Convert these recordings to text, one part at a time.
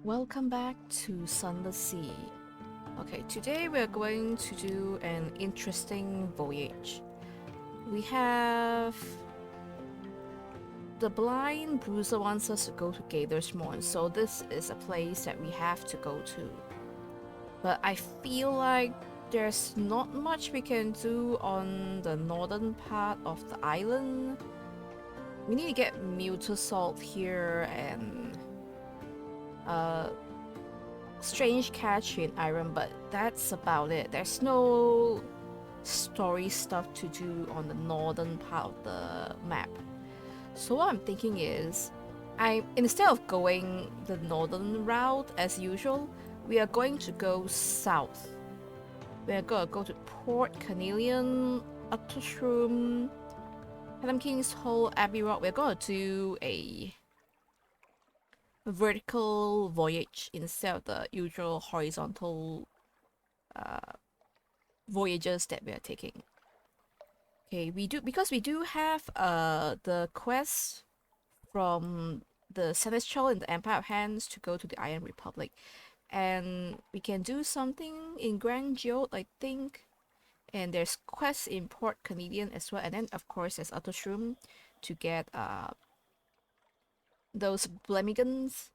Welcome back to Sunless Sea. Okay, today we're going to do an interesting voyage. We have the blind bruiser wants us to go to Gather's Morn, so this is a place that we have to go to. But I feel like there's not much we can do on the northern part of the island. We need to get Mutasalt here and strange catch in iron, but that's about it. There's no story stuff to do on the northern part of the map. So what I'm thinking is, instead of going the northern route as usual, we are going to go south. We're gonna go to Port Carnelian, Uttershroom, Adam King's Hole, Abbey Rock. We're gonna do a vertical voyage instead of the usual horizontal voyages that we are taking. Okay, because we do have the quest from the Seneschal in the Empire of Hands to go to the Iron Republic, and we can do something in Grand Geode, I think. And there's quests in Port Canadian as well, and then of course there's Uttershroom to get those Blemigans.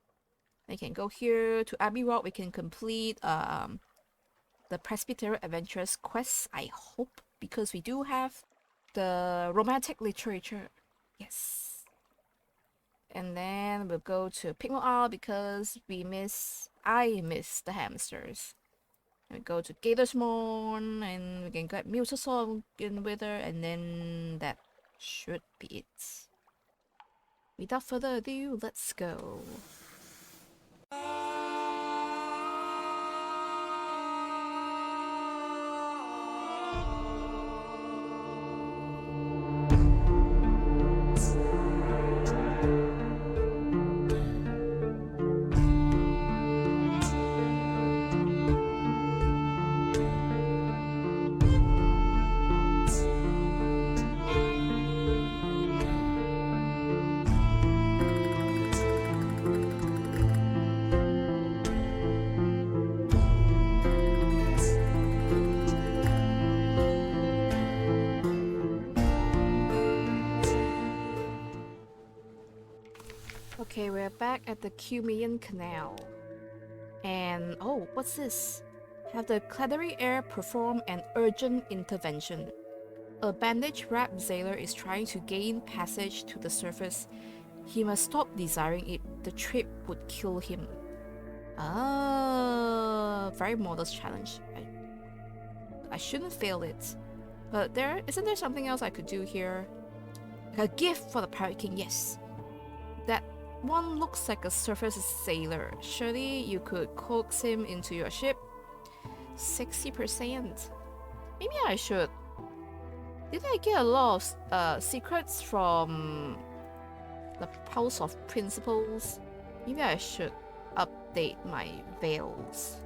We can go here to Abbey Rock. We can complete the Presbyterate Adventuress quests, I hope, because we do have the romantic literature. Yes. And then we'll go to Pigmo Isle because I miss the hamsters. And we go to Gather's Morn and we can get Mutasol in the Wither, and then that should be it. Without further ado, let's go. Okay, we're back at the Cumean Canal. And oh, what's this? Have the Claddery Air perform an urgent intervention. A bandage-wrapped sailor is trying to gain passage to the surface. He must stop desiring it. The trip would kill him. Very modest challenge. I shouldn't fail it. But isn't there something else I could do here? Like a gift for the Pirate King, yes. That one looks like a surface sailor. Surely you could coax him into your ship. 60%. Maybe I should. Did I get a lot of secrets from the Pulse of Principles? Maybe I should update my veils.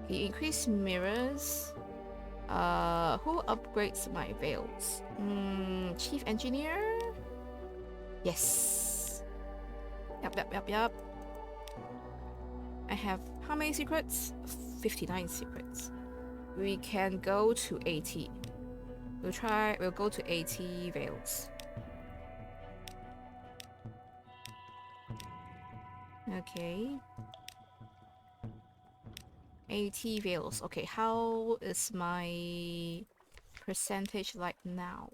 Okay, increase mirrors. Who upgrades my veils? Chief Engineer? Yes. Yup. I have how many secrets? 59 secrets. We can go to 80. We'll go to 80 veils. Okay. 80 veils. Okay, how is my percentage like now?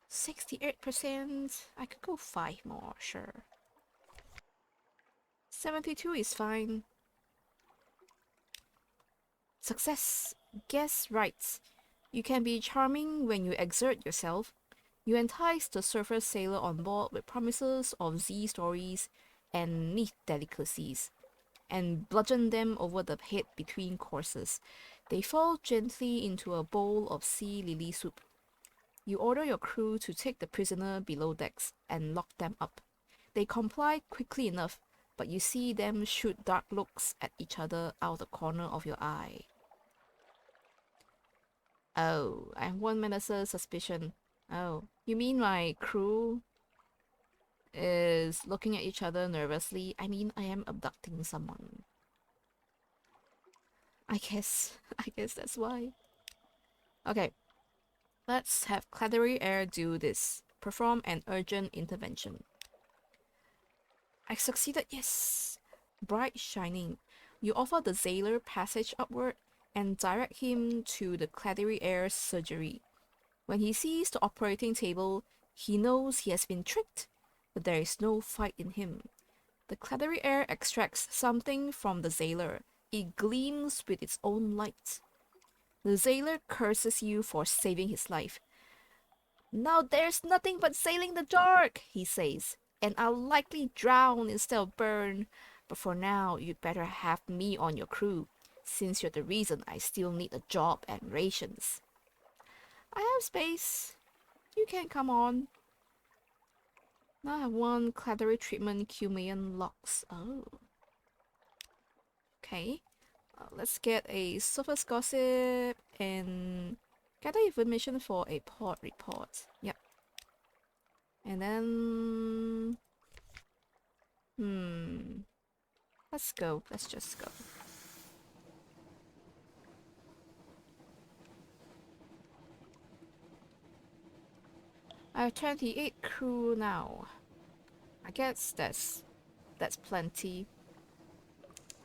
68%. I could go 5 more, sure. 72 is fine. Success. Guess right. You can be charming when you exert yourself. You entice the surface sailor on board with promises of sea stories and neat delicacies, and bludgeon them over the head between courses. They fall gently into a bowl of sea lily soup. You order your crew to take the prisoner below decks and lock them up. They comply quickly enough, but you see them shoot dark looks at each other out the corner of your eye. Oh, I have one menacer's suspicion. Oh, you mean my crew? is looking at each other nervously. I mean, I am abducting someone. I guess. I guess that's why. Okay. Let's have Clattery Air do this. Perform an urgent intervention. I succeeded, yes! Bright shining. You offer the sailor passage upward and direct him to the Clattery Air surgery. When he sees the operating table, he knows he has been tricked, but there is no fight in him. The Clattery Air extracts something from the sailor. It gleams with its own light. The sailor curses you for saving his life. Now there's nothing but sailing the dark, he says, and I'll likely drown instead of burn. But for now, you'd better have me on your crew, since you're the reason I still need a job and rations. I have space. You can come on. Now I have one Clattery treatment Cumaean locks. Oh. Okay. Let's get a surface gossip and gather information for a port report. Yep. And then... Let's go. Let's just go. I have 28 crew now. I guess that's plenty.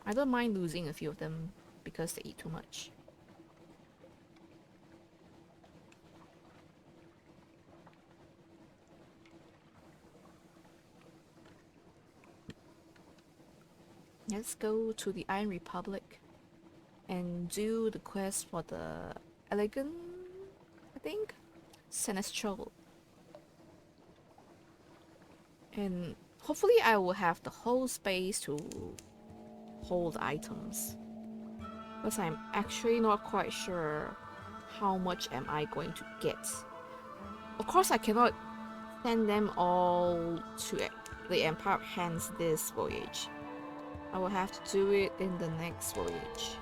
I don't mind losing a few of them because they eat too much. Let's go to the Iron Republic and do the quest for the Elegant, I think? Sinestral. And hopefully I will have the whole space to hold items. Because I'm actually not quite sure how much am I going to get. Of course I cannot send them all to the Empire of Hands this voyage. I will have to do it in the next voyage.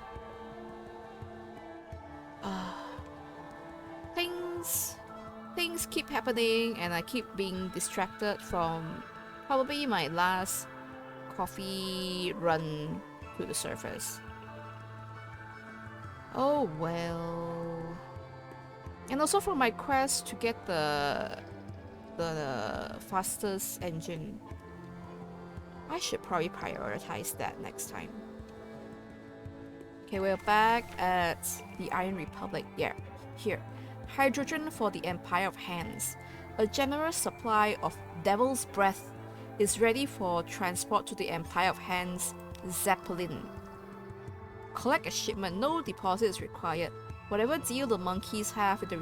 Things keep happening and I keep being distracted from probably my last coffee run to the surface. Oh well. And also for my quest to get the fastest engine. I should probably prioritize that next time. Okay, we're back at the Iron Republic. Yeah, here. Hydrogen for the Empire of Hands. A generous supply of Devil's Breath is ready for transport to the Empire of Hands Zeppelin. Collect a shipment, no deposit is required. Whatever deal the monkeys have with the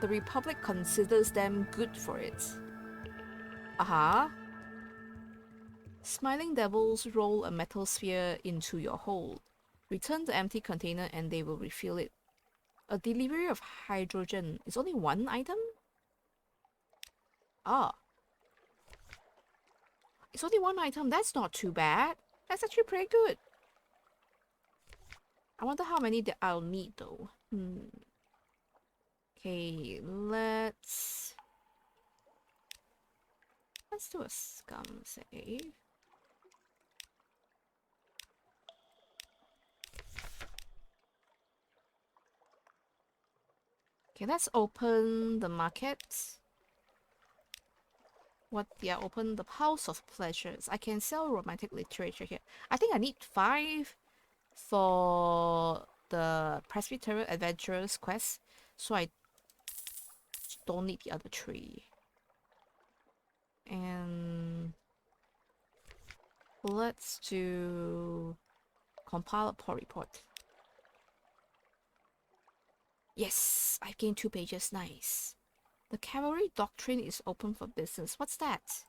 Republic considers them good for it. Aha. Smiling devils roll a metal sphere into your hold. Return the empty container and they will refill it. A delivery of hydrogen is only one item? Ah. It's only one item, that's not too bad. That's actually pretty good. I wonder how many that I'll need though. Okay, let's do a scum save. Okay, let's open the market. What? Yeah, open the House of Pleasures. I can sell romantic literature here. I think I need 5 for the Presbyterate Adventuress quest, so I don't need the other 3. And let's do compile a port report. Yes, I've gained 2 pages. Nice. The Cavalry Doctrine is open for business. What's that?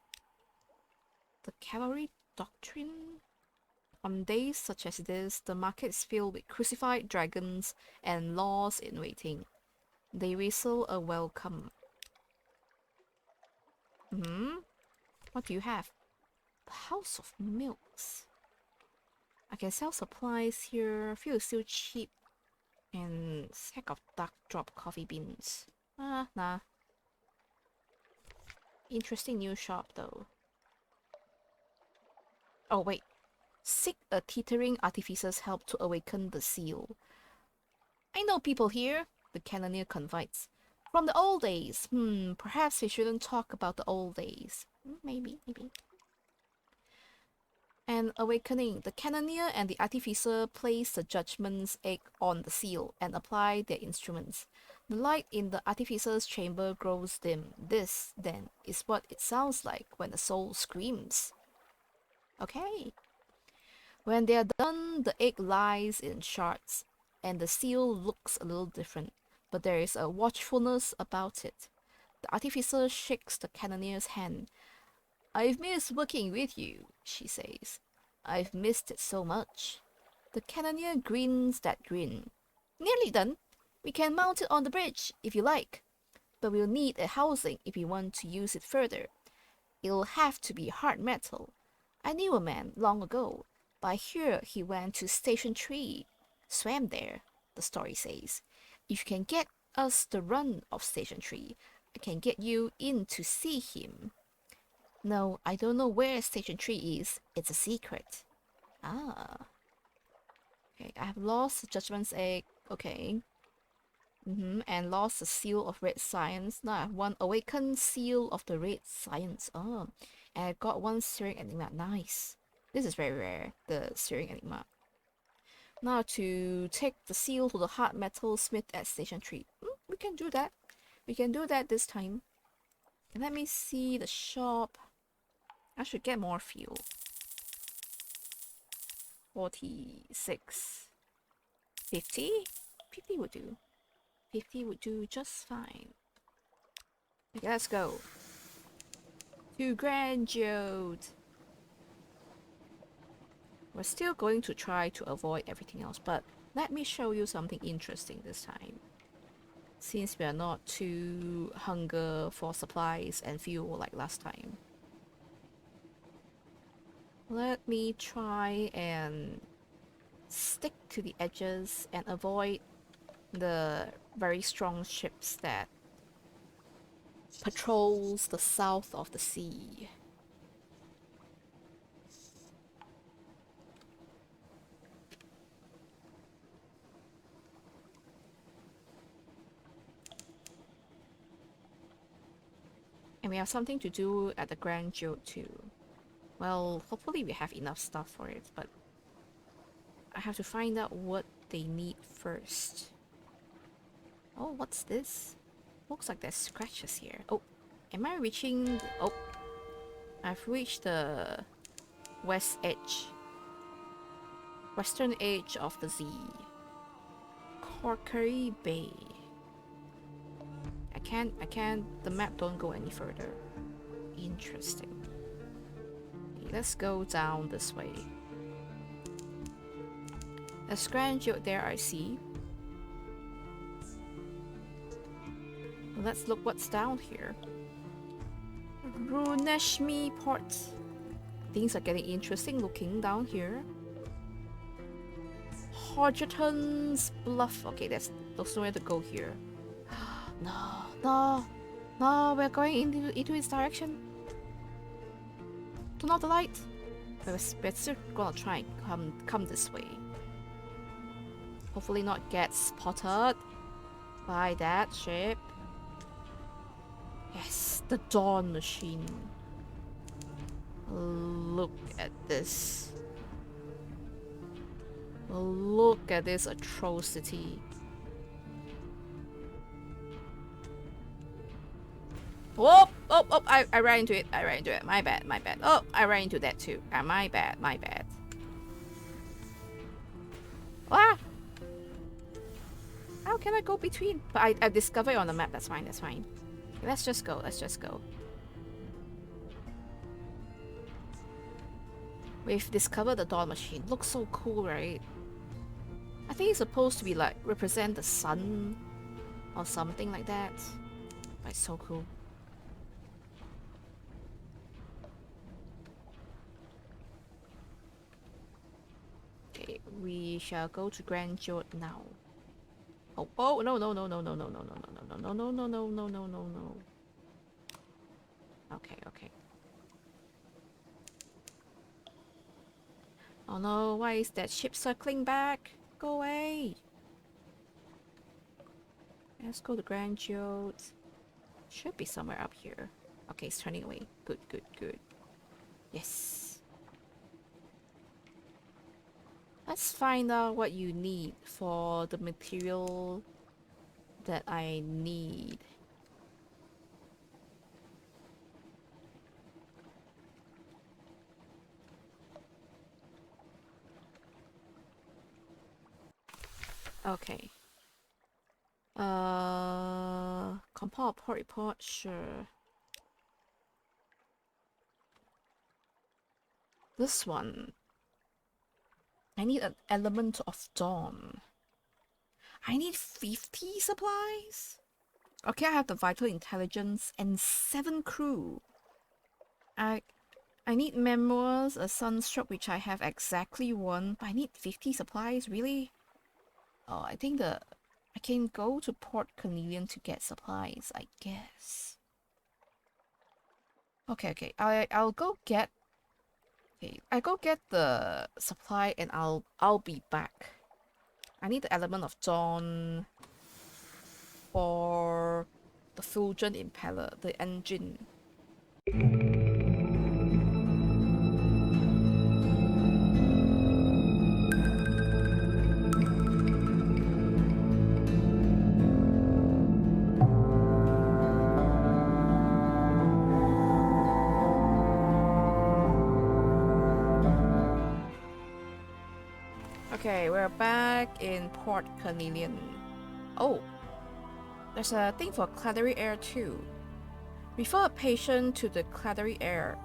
The Cavalry Doctrine? On days such as this, the market is filled with crucified dragons and laws in waiting. They whistle a welcome. What do you have? The House of Milks. I can sell supplies here. Fuel is still cheap. And sack of dark drop coffee beans. Nah. Interesting new shop though. Oh, wait. Seek a Tittering artificer's help to awaken the seal. I know people here, the cannoneer confides. From the old days. Perhaps we shouldn't talk about the old days. Maybe. And awakening, the cannoneer and the artificer place the judgment's egg on the seal and apply their instruments. The light in the artificer's chamber grows dim. This, then, is what it sounds like when the soul screams. Okay. When they are done, the egg lies in shards, and the seal looks a little different, but there is a watchfulness about it. The artificer shakes the cannoneer's hand. I've missed working with you, she says. I've missed it so much. The cannoneer grins that grin. Nearly done. We can mount it on the bridge, if you like. But we'll need a housing if we want to use it further. It'll have to be hard metal. I knew a man long ago. I hear he went to Station 3. Swam there, the story says. If you can get us the run of Station 3, I can get you in to see him. No, I don't know where Station 3 is. It's a secret. Ah. Okay, I have lost the Judgment's Egg. Okay. And lost the Seal of Red Science. Now I have one Awakened Seal of the Red Science. Oh. And I got one Searing Enigma. Nice. This is very rare, the Searing Enigma. Now to take the seal to the hard metal smith at Station 3. We can do that. We can do that this time. And let me see the shop. I should get more fuel. 46. 50? 50 would do. 50 would do just fine. Okay, let's go. To Grand Jode. We're still going to try to avoid everything else, but let me show you something interesting this time. Since we are not too hunger for supplies and fuel like last time. Let me try and stick to the edges and avoid the very strong ships that patrols the south of the sea. And we have something to do at the Grand Jode too. Well, hopefully we have enough stuff for it, but I have to find out what they need first. Oh, what's this? Looks like there's scratches here. Oh, am I reaching... Oh, I've reached the west edge. Western edge of the sea. Corkery Bay. I can't, the map don't go any further. Interesting. Okay, let's go down this way. There's Grand Jode there, I see. Let's look what's down here. Runeshmi Port. Things are getting interesting looking down here. Hodgerton's Bluff. Okay, there's nowhere to go here. No, we're going into its direction. Turn off the light. We're still gonna try and come this way. Hopefully not get spotted by that ship. Yes, the Dawn Machine. Look at this. Look at this atrocity. Oh, I ran into it. My bad. Oh, I ran into that too. My bad. Ah! How can I go between? But I discovered it on the map. That's fine. Okay, let's just go. We've discovered the Dawn Machine. Looks so cool, right? I think it's supposed to be like represent the sun or something like that. But it's so cool. Okay, we shall go to Grand Jode now. Oh no. Okay. Oh no, why is that ship circling back? Go away. Let's go to Grand Geode. Should be somewhere up here. Okay, it's turning away. Good, good, good. Yes. Let's find out what you need for the material that I need. Okay. Compile port report, sure. This one. I need an element of dawn. I need 50 supplies? Okay, I have the vital intelligence and 7 crew. I need memoirs, a sunstroke, which I have exactly 1, but I need 50 supplies, really? Oh, I think I can go to Port Cornelian to get supplies, I guess. Okay, I'll go get. Okay, I go get the supply and I'll be back. I need the element of dawn for the Fulgent Impeller, the engine. Okay, we're back in Port Cornelian. Oh, there's a thing for Clattery Air too. Refer a patient to the Clattery Air.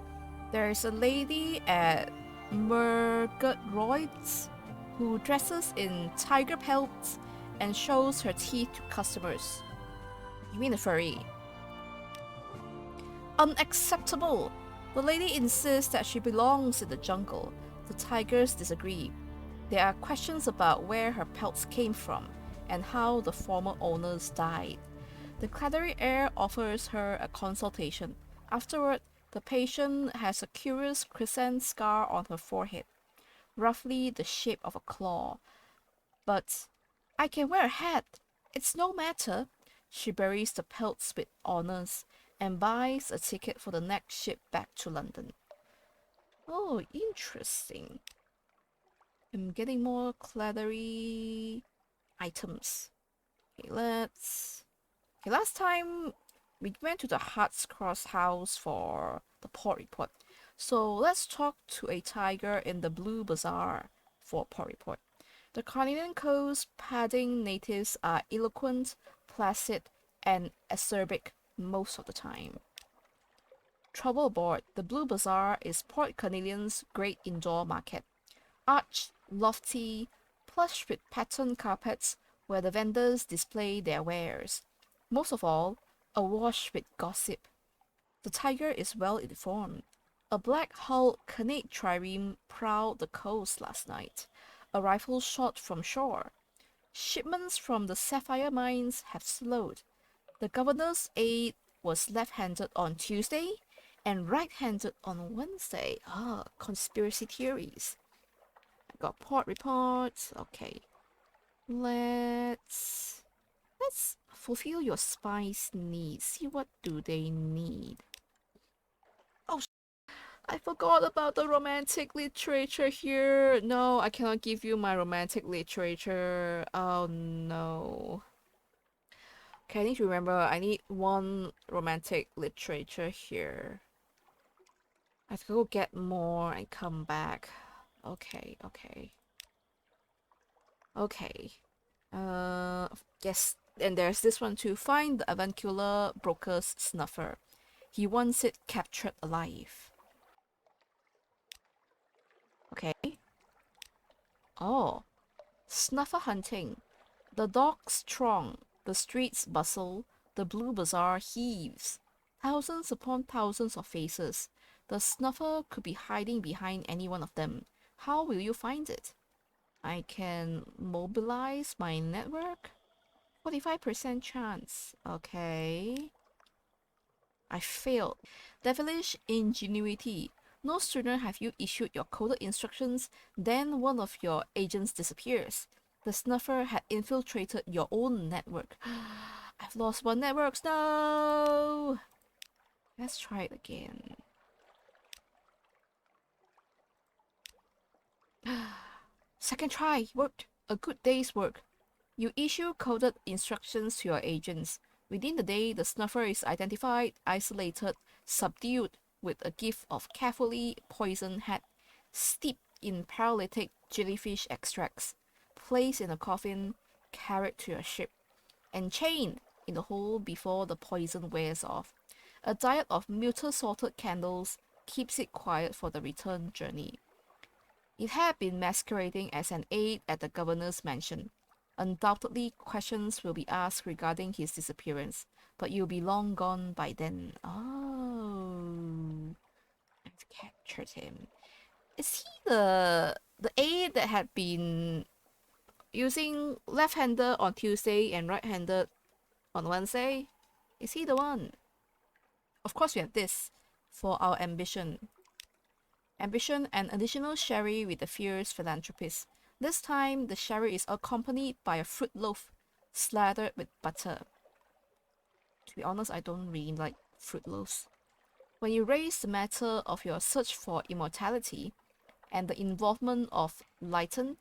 There is a lady at Murgatroyd's who dresses in tiger pelts and shows her teeth to customers. You mean a furry? Unacceptable! The lady insists that she belongs in the jungle. The tigers disagree. There are questions about where her pelts came from and how the former owners died. The Clattery Air offers her a consultation. Afterward, the patient has a curious crescent scar on her forehead, roughly the shape of a claw. But I can wear a hat. It's no matter. She buries the pelts with honors and buys a ticket for the next ship back to London. Oh, interesting. I'm getting more Clattery items. Okay, last time we went to the Hart's Cross house for the port report. So let's talk to a tiger in the Blue Bazaar for port report. The Carnelian Coast padding natives are eloquent, placid, and acerbic most of the time. Trouble aboard, the Blue Bazaar is Port Cornelian's great indoor market. Arched, lofty, plush with patterned carpets where the vendors display their wares. Most of all, awash with gossip. The tiger is well informed. A black-hulled Canate trireme prowled the coast last night, a rifle shot from shore. Shipments from the sapphire mines have slowed. The governor's aide was left-handed on Tuesday and right-handed on Wednesday. Conspiracy theories. I got port reports. Okay. Let's fulfill your spies' needs. See what do they need. Oh, I forgot about the romantic literature here. No, I cannot give you my romantic literature. Oh no. Okay, I need to remember, I need 1 romantic literature here. I have to go get more and come back. Okay. Yes, and there's this one too. Find the avuncular broker's snuffer. He wants it captured alive. Okay. Oh, snuffer hunting. The docks throng, the streets bustle, the Blue Bazaar heaves. Thousands upon thousands of faces. The snuffer could be hiding behind any one of them. How will you find it? I can mobilize my network? 45% chance. Okay. I failed. Devilish ingenuity. No sooner have you issued your coded instructions than one of your agents disappears. The snuffer had infiltrated your own network. I've lost one network. No! Let's try it again. Second try worked. A good day's work. You issue coded instructions to your agents. Within the day, the snuffer is identified, isolated, subdued, with a gift of carefully poisoned head, steeped in paralytic jellyfish extracts, placed in a coffin, carried to your ship, and chained in the hole before the poison wears off. A diet of muta-salted candles keeps it quiet for the return journey. It had been masquerading as an aide at the governor's mansion. Undoubtedly, questions will be asked regarding his disappearance, but you'll be long gone by then. Oh, I've captured him. Is he the aide that had been using left-handed on Tuesday and right-handed on Wednesday? Is he the one? Of course, we have this for our ambition. Ambition, an additional sherry with the fierce philanthropist. This time, the sherry is accompanied by a fruit loaf slathered with butter. To be honest, I don't really like fruit loaves. When you raise the matter of your search for immortality and the involvement of Lighten,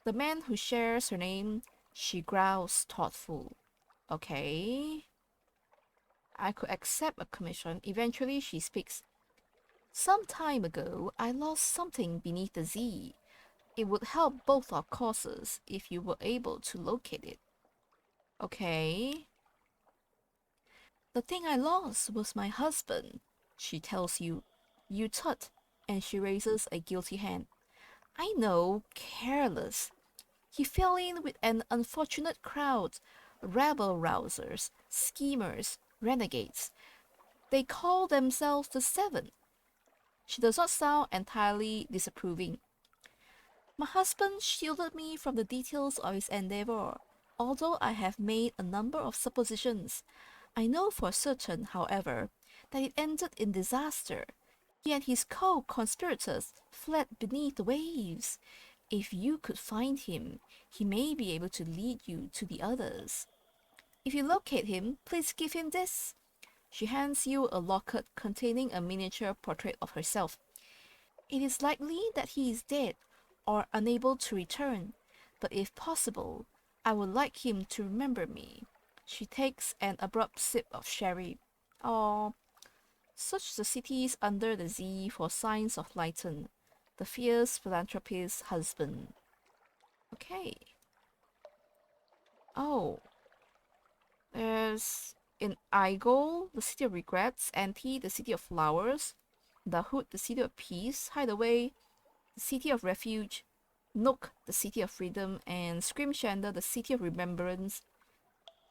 the man who shares her name, she growls thoughtful. Okay. I could accept a commission. Eventually, she speaks. Some time ago, I lost something beneath the Z. It would help both our causes if you were able to locate it. Okay. The thing I lost was my husband, she tells you. You tut, and she raises a guilty hand. I know, careless. He fell in with an unfortunate crowd, rabble-rousers, schemers, renegades. They call themselves the Seven. She does not sound entirely disapproving. My husband shielded me from the details of his endeavor, although I have made a number of suppositions. I know for certain, however, that it ended in disaster. He and his co-conspirators fled beneath the waves. If you could find him, he may be able to lead you to the others. If you locate him, please give him this. She hands you a locket containing a miniature portrait of herself. It is likely that he is dead or unable to return, but if possible, I would like him to remember me. She takes an abrupt sip of sherry. Oh, search the cities under the Z for signs of Lighten, the fierce philanthropist's husband. Okay. Oh, there's in Igol, the city of regrets, Anti, the city of flowers, Dahut, the city of peace, Hideaway, the city of refuge, Nook, the city of freedom, and Scrimshander, the city of remembrance,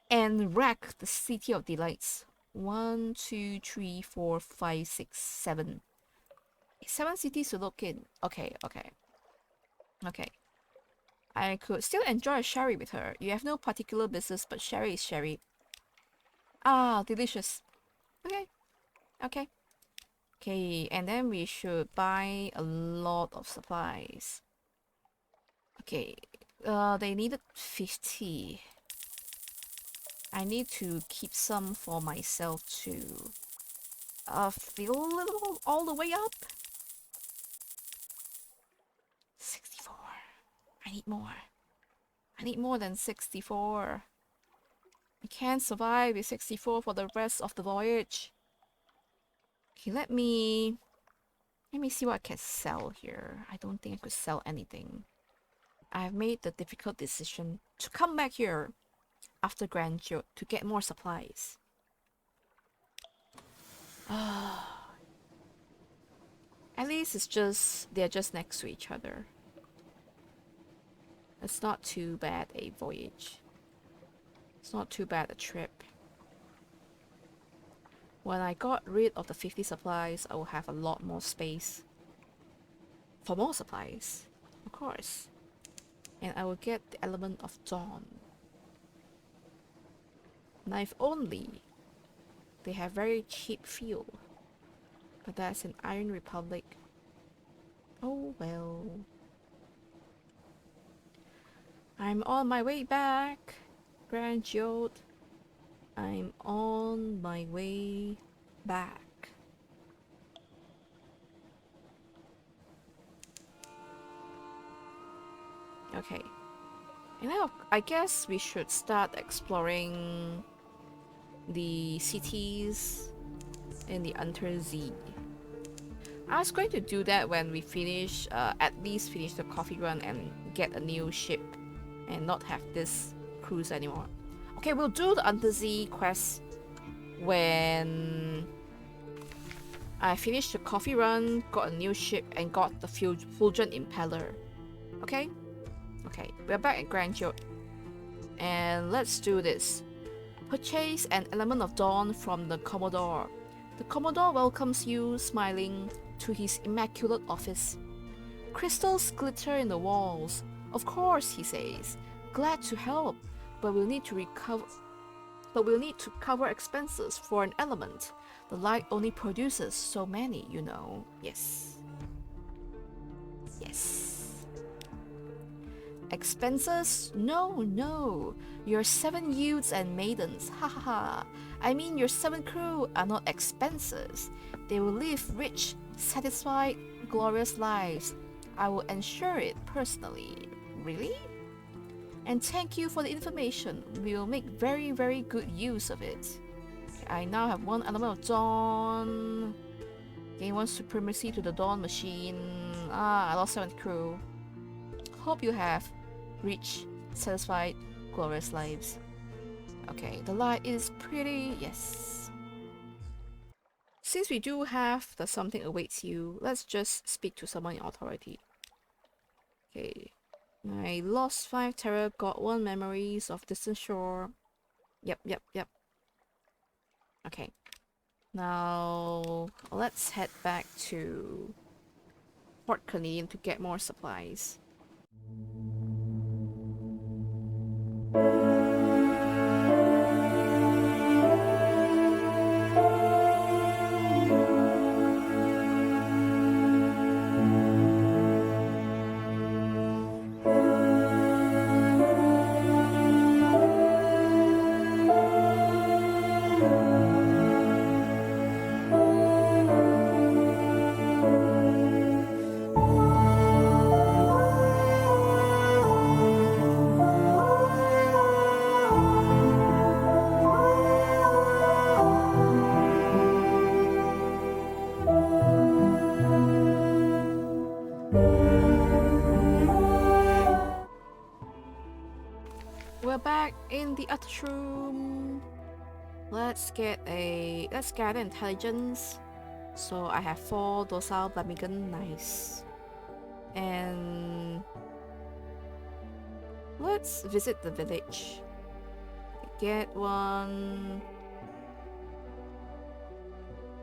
and Rack, the city of delights. 1, 2, 3, 4, 5, 6, 7. 7 cities to look in. Okay. I could still enjoy a sherry with her. You have no particular business, but sherry is sherry. Ah, delicious. Okay. Okay, and then we should buy a lot of supplies. Okay, they needed 50. I need to keep some for myself too. Fill a little all the way up. 64. I need more. I need more than 64. I can't survive with 64 for the rest of the voyage. Okay, let me see what I can sell here. I don't think I could sell anything. I have made the difficult decision to come back here after Grandeur to get more supplies. At least they're just next to each other. It's not too bad a voyage. It's not too bad a trip. When I got rid of the 50 supplies, I will have a lot more space for more supplies, of course. And I will get the element of dawn. Knife only. They have very cheap fuel. But that's an Iron Republic Oh well. I'm on my way back, Grand Yacht. I'm on my way back. Okay. And now I guess we should start exploring the cities in the Untersee. I was going to do that when we finish, at least finish the coffee run and get a new ship and not have this cruise anymore. Okay, we'll do the Undersea quest when I finish the coffee run, got a new ship, and got the Fulgent Impeller. Okay? Okay, we're back at Grand Yacht. And let's do this. Purchase an element of dawn from the Commodore. The Commodore welcomes you, smiling, to his immaculate office. Crystals glitter in the walls. Of course, he says. Glad to help, but we'll need to cover expenses for an element. The light only produces so many, you know. Yes. Yes. Expenses? No, no. Your 7 youths and maidens, ha ha ha. I mean, your 7 crew are not expenses. They will live rich, satisfied, glorious lives. I will ensure it personally. Really? And thank you for the information. We will make very, very good use of it. I now have 1 element of dawn. Gain 1 supremacy to the dawn machine. I lost 7th crew. Hope you have rich, satisfied, glorious lives. Okay, the light is pretty, yes. Since we do have the something awaits you, let's just speak to someone in authority. Okay, I lost 5 terror, got 1 memories of distant shore. Yep. Okay, now let's head back to Port Canadian to get more supplies. We're back in the other room. Let's gather intelligence. So I have 4 docile Blamigan, nice. And let's visit the village. Get 1.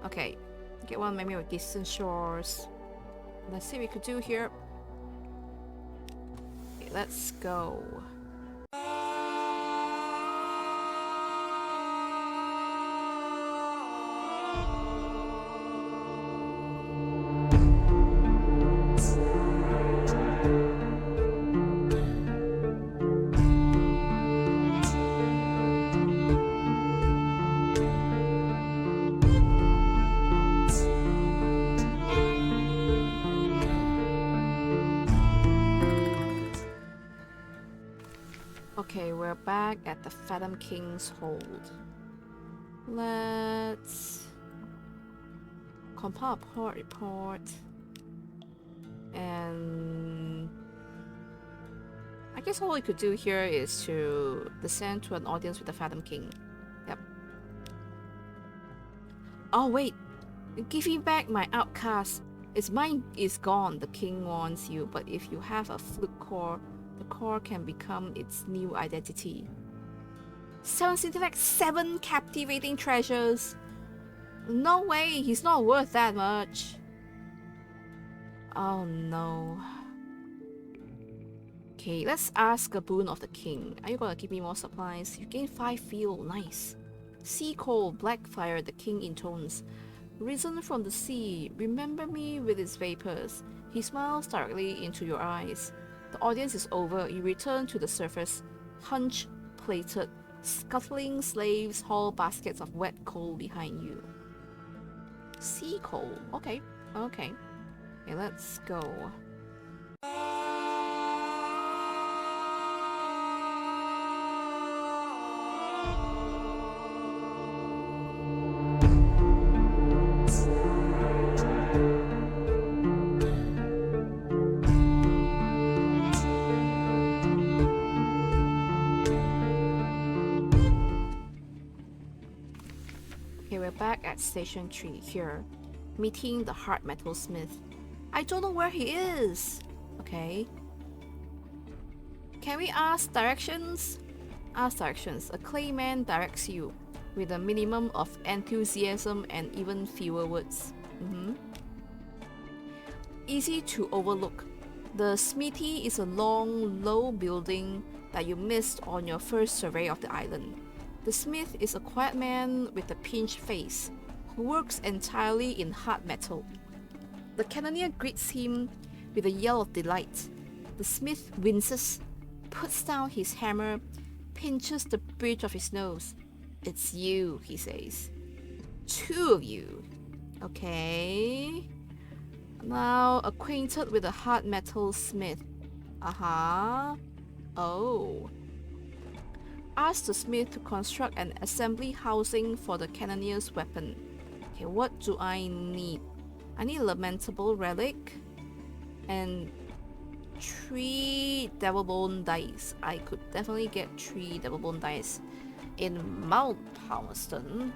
Okay, get 1 memory of distant shores. Let's see what we could do here. Okay, let's go. Okay, we're back at the Fathom King's Hold. Let's compile a port report. And I guess all we could do here is to descend to an audience with the Fathom King. Yep. Oh wait, give me back my outcast. Its mine is gone, the king warns you, but if you have a flute core, the core can become its new identity. 7 intellect, 7 captivating treasures. No way, he's not worth that much. Oh no. Okay, let's ask a boon of the king. Are you gonna give me more supplies? You gain 5 fuel, nice. Sea coal, black fire, the king intones. Risen from the sea, remember me with its vapors. He smiles directly into your eyes. The audience is over. You return to the surface, hunch plated. Scuttling slaves haul baskets of wet coal behind you. Sea coal. Okay. Okay. Okay, let's go. Okay, we're back at Station 3 here, meeting the hard metal smith. I don't know where he is. Okay. Can we ask directions? Ask directions. A clayman directs you with a minimum of enthusiasm and even fewer words. Easy to overlook. The smithy is a long, low building that you missed on your first survey of the island. The smith is a quiet man with a pinched face, who works entirely in hard metal. The cannoneer greets him with a yell of delight. The smith winces, puts down his hammer, pinches the bridge of his nose. It's you, he says. 2 of you. Okay. Now acquainted with a hard metal smith. Oh. Ask the smith to construct an assembly housing for the cannoneer's weapon. Okay, what do I need? I need a lamentable relic and 3 devil bone dice. I could definitely get 3 devil bone dice in Mount Palmerston.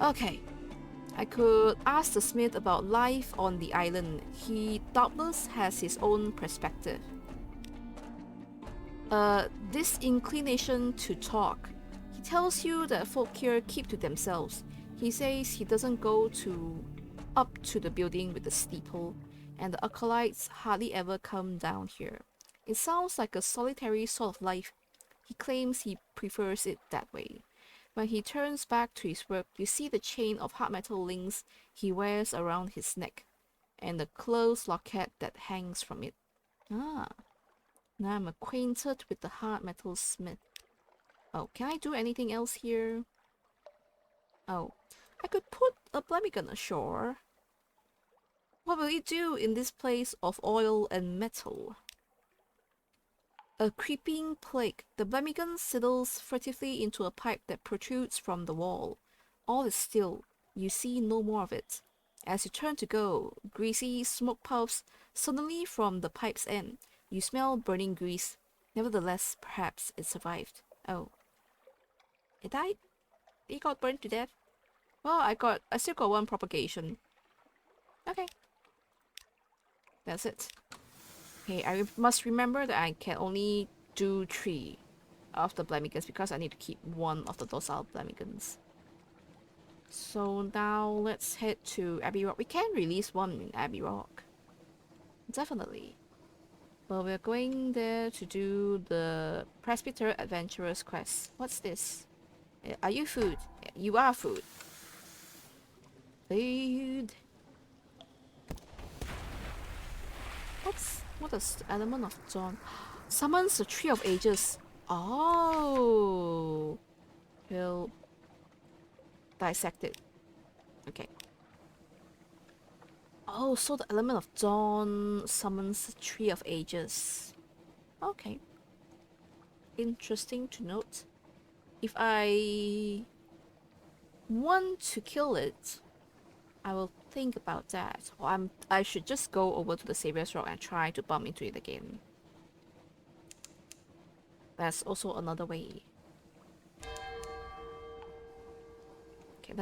Okay. I could ask the smith about life on the island. He doubtless has his own perspective. This inclination to talk. He tells you that folk here keep to themselves. He says he doesn't go up to the building with the steeple, and the acolytes hardly ever come down here. It sounds like a solitary sort of life. He claims he prefers it that way. When he turns back to his work, you see the chain of hard metal links he wears around his neck, and the closed locket that hangs from it. Now I'm acquainted with the hard metal smith. Oh, can I do anything else here? Oh, I could put a Blemigan ashore. What will it do in this place of oil and metal? A creeping plague. The Blemigan sidles furtively into a pipe that protrudes from the wall. All is still. You see no more of it. As you turn to go, greasy smoke puffs suddenly from the pipe's end. You smell burning grease. Nevertheless, perhaps it survived. Oh. It died? It got burned to death? Well, I still got 1 propagation. Okay. That's it. Okay, I must remember that I can only do 3 of the Blemigans because I need to keep 1 of the docile Blemigans. So now let's head to Abbey Rock. We can release 1 in Abbey Rock. Definitely. But we're going there to do the Presbyterate Adventuress quest. What's this? Are you food? You are food. Food. What does the element of dawn? Summons the Tree of Ages. Oh. We'll dissect it. Okay. Oh, so the element of dawn summons the Tree of Ages. Okay. Interesting to note. If I want to kill it, I will think about that. Or I should just go over to the Savior's Rock and try to bump into it again. That's also another way. Okay,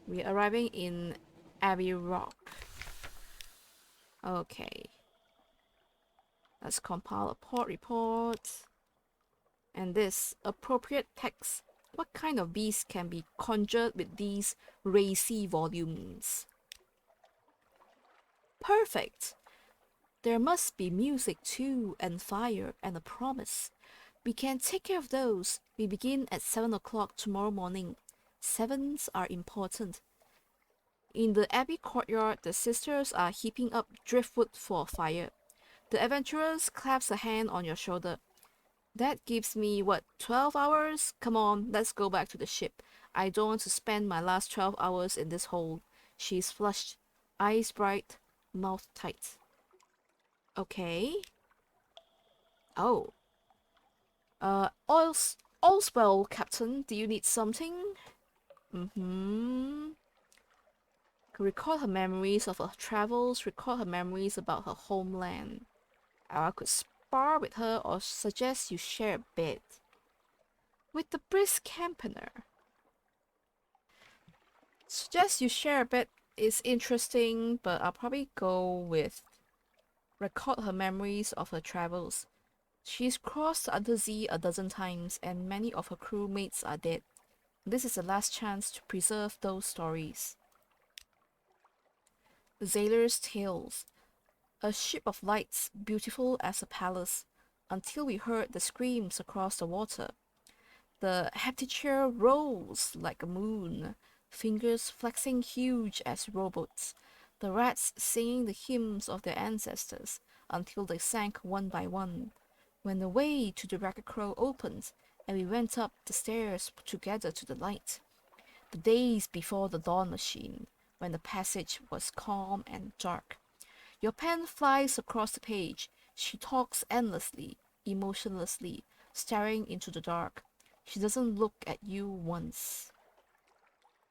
we're arriving in Abbey Rock. Okay. Let's compile a port report. And this appropriate text. What kind of beast can be conjured with these racy volumes? Perfect! There must be music too, and fire, and a promise. We can take care of those. We begin at 7 o'clock tomorrow morning. 7s are important. In the abbey courtyard, the sisters are heaping up driftwood for a fire. The adventuress claps a hand on your shoulder. That gives me, what, 12 hours? Come on, let's go back to the ship. I don't want to spend my last 12 hours in this hole. She's flushed, eyes bright, mouth tight. Okay. Oh. All's well, Captain. Do you need something? Mm-hmm. Recall her memories of her travels, recall her memories about her homeland. I could spar with her or suggest you share a bed. With the brisk campaigner. Suggest you share a bed is interesting, but I'll probably go with record her memories of her travels. She's crossed the undersea a dozen times, and many of her crewmates are dead. This is the last chance to preserve those stories. The Sailor's Tales. A ship of lights, beautiful as a palace, until we heard the screams across the water. The heptature rose like a moon, fingers flexing huge as rowboats, the rats singing the hymns of their ancestors until they sank one by one. When the way to the Ragged Crow opened, and we went up the stairs together to the light. The days before the dawn machine, when the passage was calm and dark. Your pen flies across the page. She talks endlessly, emotionlessly, staring into the dark. She doesn't look at you once.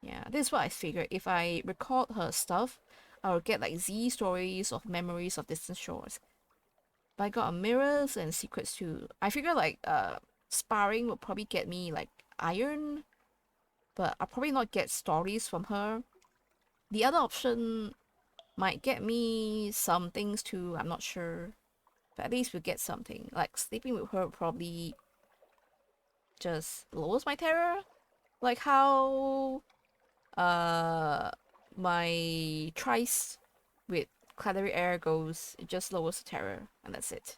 Yeah, this is what I figured. If I record her stuff, I would get like Z stories of memories of distant shores. But I got mirrors and secrets too. I figure like sparring would probably get me like iron, but I'll probably not get stories from her. The other option might get me some things too, I'm not sure. But at least we'll get something. Like sleeping with her probably just lowers my terror. Like how uh my trice with Claddery Air goes, it just lowers the terror, and that's it.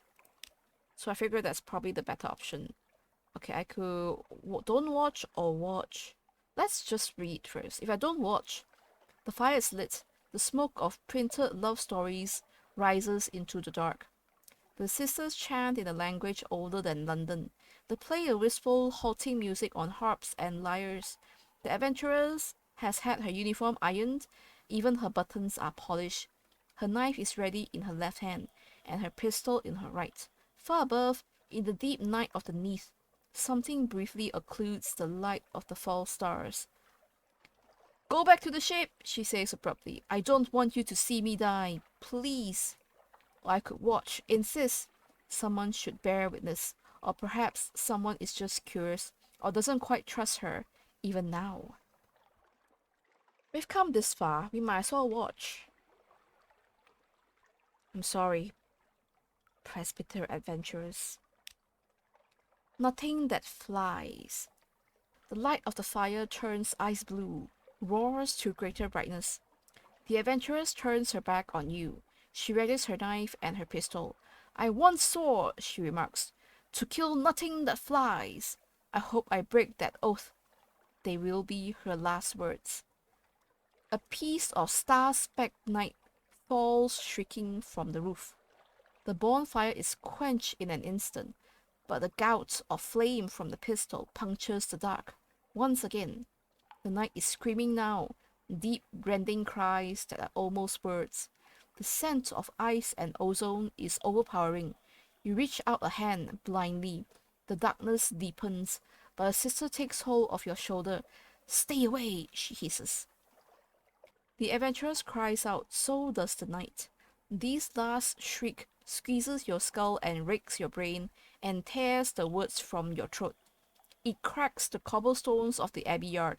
So I figure that's probably the better option. Okay, I could don't watch or watch. Let's just read first. If I don't watch, the fire is lit. The smoke of printed love stories rises into the dark. The sisters chant in a language older than London. They play a wistful, halting music on harps and lyres. The adventuress has had her uniform ironed, even her buttons are polished. Her knife is ready in her left hand, and her pistol in her right. Far above, in the deep night of the Neath, something briefly occludes the light of the false stars. Go back to the ship, she says abruptly. I don't want you to see me die. Please. I could watch, insist. Someone should bear witness. Or perhaps someone is just curious, or doesn't quite trust her, even now. We've come this far, we might as well watch. I'm sorry, Presbyterate Adventuress. Nothing that flies. The light of the fire turns ice blue, roars to greater brightness. The adventuress turns her back on you. She readies her knife and her pistol. I once swore, she remarks, to kill nothing that flies. I hope I break that oath. They will be her last words. A piece of star-specked night falls shrieking from the roof. The bonfire is quenched in an instant, but the gout of flame from the pistol punctures the dark. Once again, the night is screaming now, deep rending cries that are almost words. The scent of ice and ozone is overpowering. You reach out a hand blindly. The darkness deepens, but a sister takes hold of your shoulder. Stay away, she hisses. The adventuress cries out, so does the night. This last shriek squeezes your skull and rakes your brain and tears the words from your throat. It cracks the cobblestones of the abbey yard.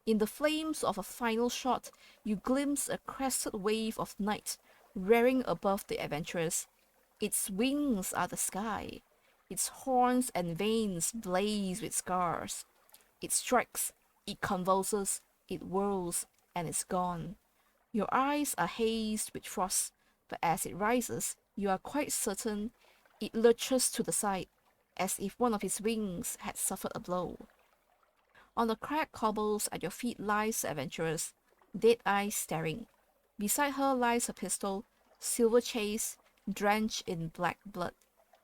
In the flames of a final shot, you glimpse a crested wave of night rearing above the adventuress. Its wings are the sky. Its horns and veins blaze with scars. It strikes, it convulses, it whirls, and it's gone. Your eyes are hazed with frost, but as it rises, you are quite certain it lurches to the side, as if one of its wings had suffered a blow. On the cracked cobbles at your feet lies the adventuress, dead eyes staring. Beside her lies a pistol, silver chase, drenched in black blood.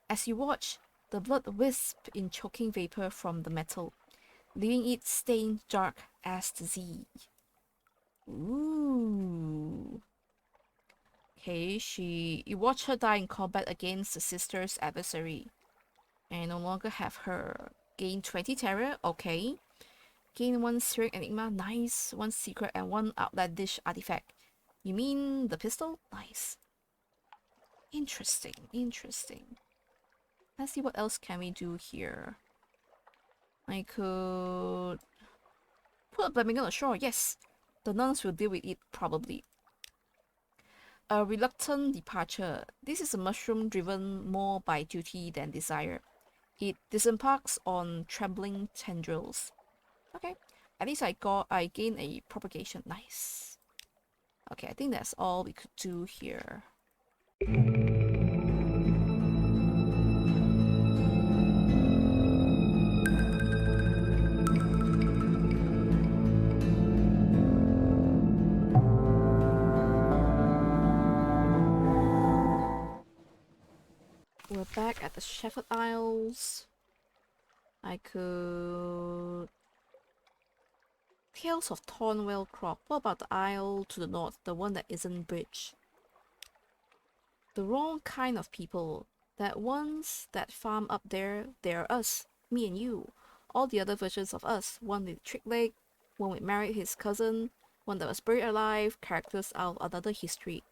As you watch, the blood wisps in choking vapor from the metal, leaving it stained dark as the sea. Ooh. Okay, you watch her die in combat against the sister's adversary. And no longer have her. Gain 20 terror, okay. Gain 1 Syric Enigma, nice. 1 secret and 1 outlandish artifact. You mean the pistol? Nice. Interesting. Let's see what else can we do here. I could put a Birmingham ashore, yes. The nuns will deal with it, probably. A reluctant departure. This is a mushroom driven more by duty than desire. It disembarks on trembling tendrils. Okay, at least I gain a propagation. Nice. Okay, I think that's all we could do here. We're back at the Shepherd Isles. I could... Tales of Thornwell Crop. What about the isle to the north, the one that isn't bridged? The wrong kind of people. That ones that farm up there, they're us. Me and you. All the other versions of us. One with trick leg, one with married his cousin, one that was buried alive, characters out of another history.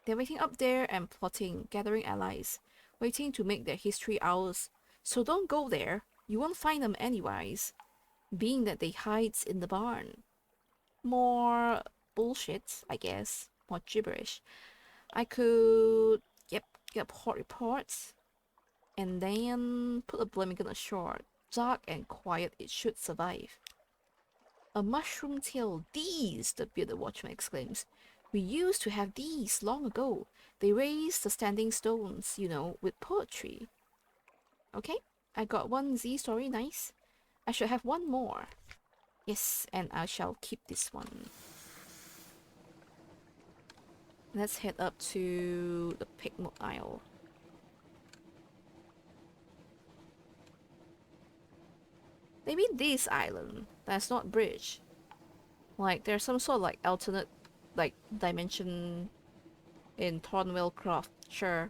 They're waiting up there and plotting, gathering allies, waiting to make their history ours. So don't go there. You won't find them anyways. Being that they hides in the barn. More bullshit, I guess. More gibberish. I could, get a port report. And then put a Birmingham ashore. Dark and quiet, it should survive. A mushroom tail, these, the bearded watchman exclaims. We used to have these long ago. They raised the standing stones, you know, with poetry. Okay, I got 1 Z story, nice. I should have 1 more. Yes, and I shall keep this one. Let's head up to the Pigmoat Isle. Maybe this island that's not bridge. Like there's some sort of like alternate like dimension in Thornwell Croft. Sure.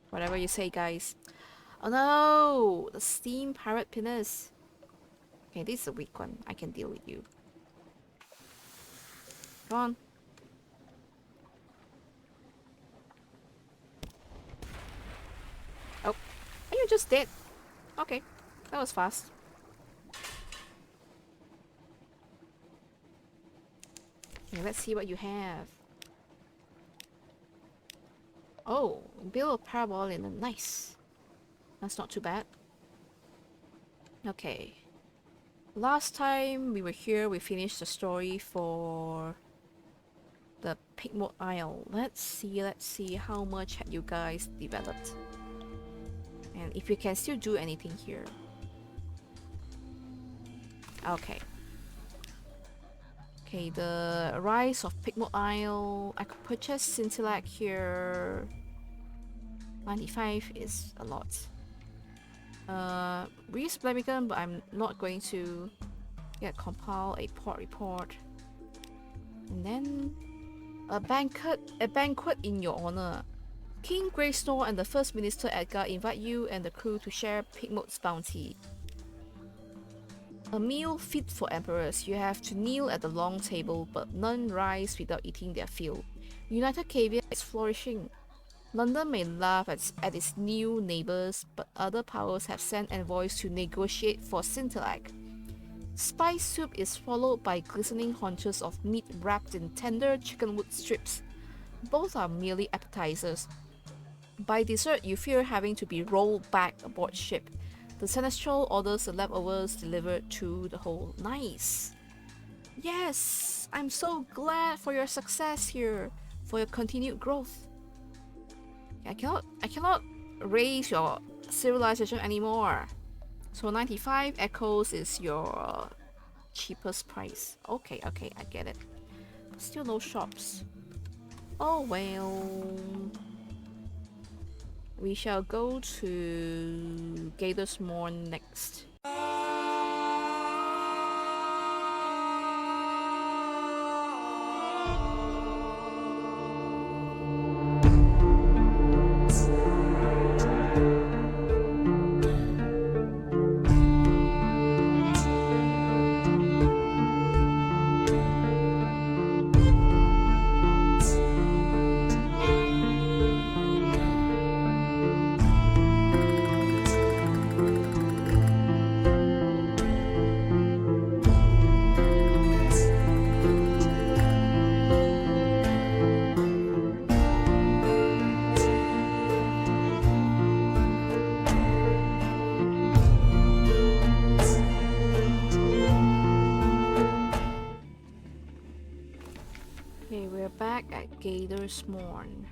Whatever you say, guys. Oh no! The steam pirate penis. Okay, this is a weak one. I can deal with you. Come on. Oh. Are you just dead? Okay. That was fast. Okay, let's see what you have. Oh, Bill of Parabol in a nice. That's not too bad. Okay. Last time we were here, we finished the story for the Pigmoat Isle. Let's see how much have you guys developed. And if you can still do anything here. Okay. Okay, the Rise of Pigmoat Isle. I could purchase Scintillac here. 95 is a lot. Reese Birmingham, but I'm not going to compile a port report. And then a banquet in your honor. King Greysnore and the First Minister Edgar invite you and the crew to share Pigmoat's bounty. A meal fit for emperors. You have to kneel at the long table, but none rise without eating their fill. United Caviar is flourishing. London may laugh at its new neighbours, but other powers have sent envoys to negotiate for Scintillac. Spice soup is swallowed by glistening haunches of meat wrapped in tender chickenwood strips. Both are merely appetizers. By dessert, you fear having to be rolled back aboard ship. The Seneschal orders the leftovers delivered to the hold. Nice! Yes! I'm so glad for your success here, for your continued growth. I cannot raise your civilization anymore. So 95 echoes is your cheapest price. Okay, okay, I get it. Still no shops. Oh well. We shall go to Gators Morn next. Okay, we're back at Gators Morn.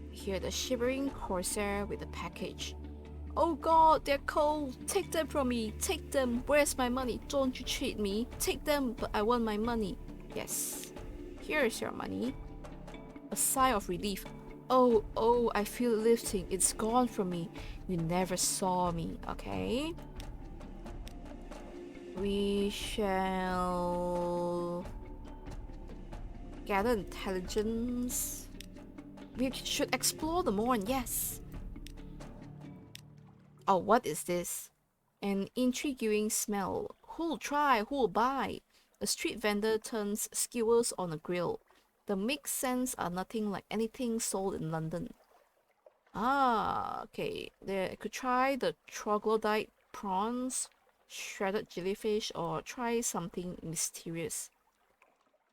Here, the shivering corsair with the package. Oh god, they're cold! Take them from me! Take them! Where's my money? Don't you cheat me! Take them, but I want my money! Yes. Here's your money. A sigh of relief. Oh, oh, I feel it lifting. It's gone from me. You never saw me, okay? We shall gather intelligence. We should explore the morn, yes. Oh, what is this? An intriguing smell. Who'll try? Who'll buy? A street vendor turns skewers on a grill. The mixed scents are nothing like anything sold in London. Ah, okay. There, I could try the troglodyte prawns, shredded jellyfish, or try something mysterious.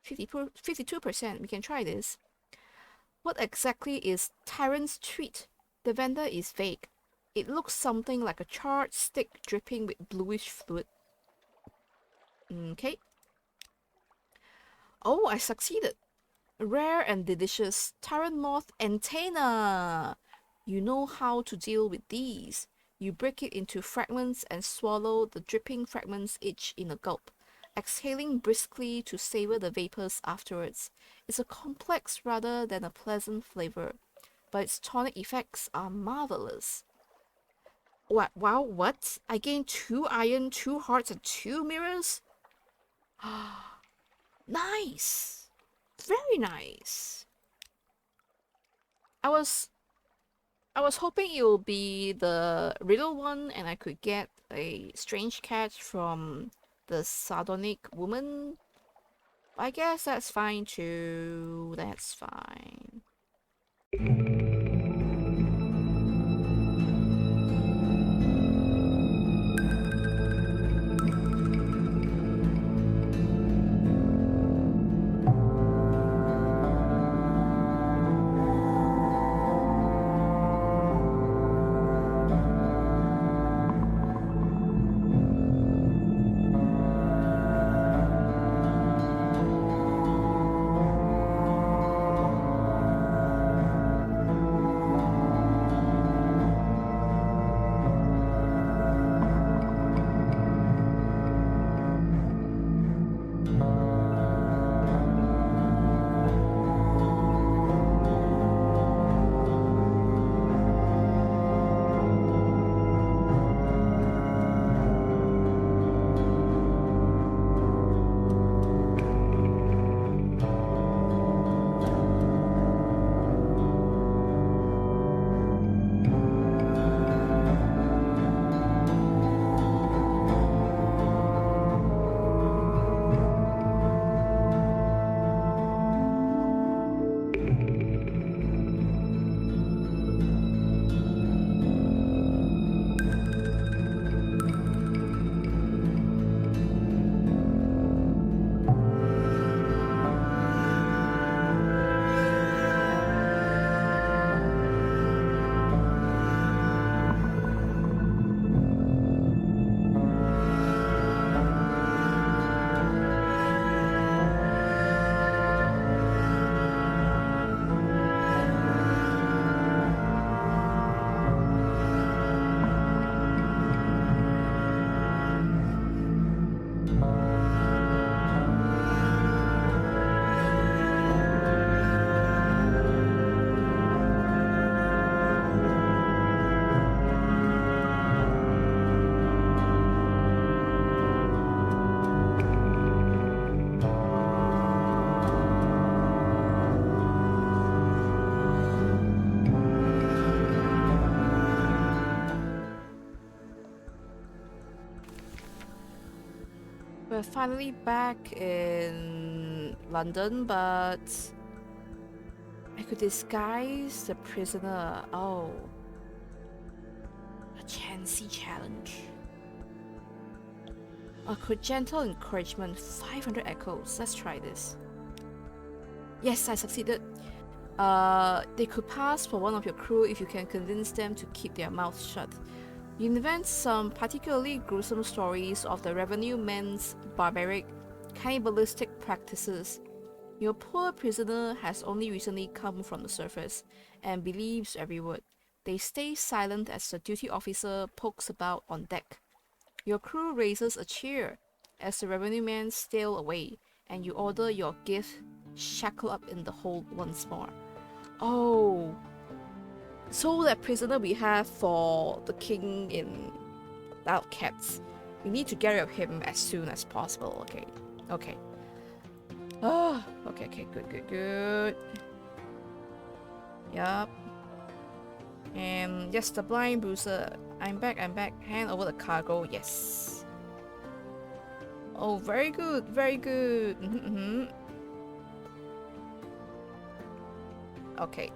52%. We can try this. What exactly is Tyrant's treat? The vendor is vague. It looks something like a charred stick dripping with bluish fluid. Okay. Oh, I succeeded. Rare and delicious tyrant moth antenna. You know how to deal with these. You break it into fragments and swallow the dripping fragments each in a gulp, exhaling briskly to savor the vapors afterwards. It's a complex rather than a pleasant flavor, but its tonic effects are marvelous. What? Wow, what? I gained 2 iron, 2 hearts, and 2 mirrors? Nice! Very nice. I was hoping it will be the riddle one and I could get a strange catch from the sardonic woman. I guess that's fine too. That's fine. We're finally back in London, but I could disguise the prisoner. Oh. A chancy challenge. A gentle encouragement, 500 echoes. Let's try this. Yes, I succeeded. They could pass for one of your crew if you can convince them to keep their mouths shut. You invent some particularly gruesome stories of the revenue men's barbaric, cannibalistic practices. Your poor prisoner has only recently come from the surface and believes every word. They stay silent as the duty officer pokes about on deck. Your crew raises a cheer as the revenue men steal away, and you order your gift shackle up in the hold once more. Oh, so that prisoner we have for the king in Outcats, we need to get rid of him as soon as possible. Okay. Oh, okay, good. Yup. And yes, the blind bruiser. I'm back. Hand over the cargo. Yes. Oh, very good. Okay.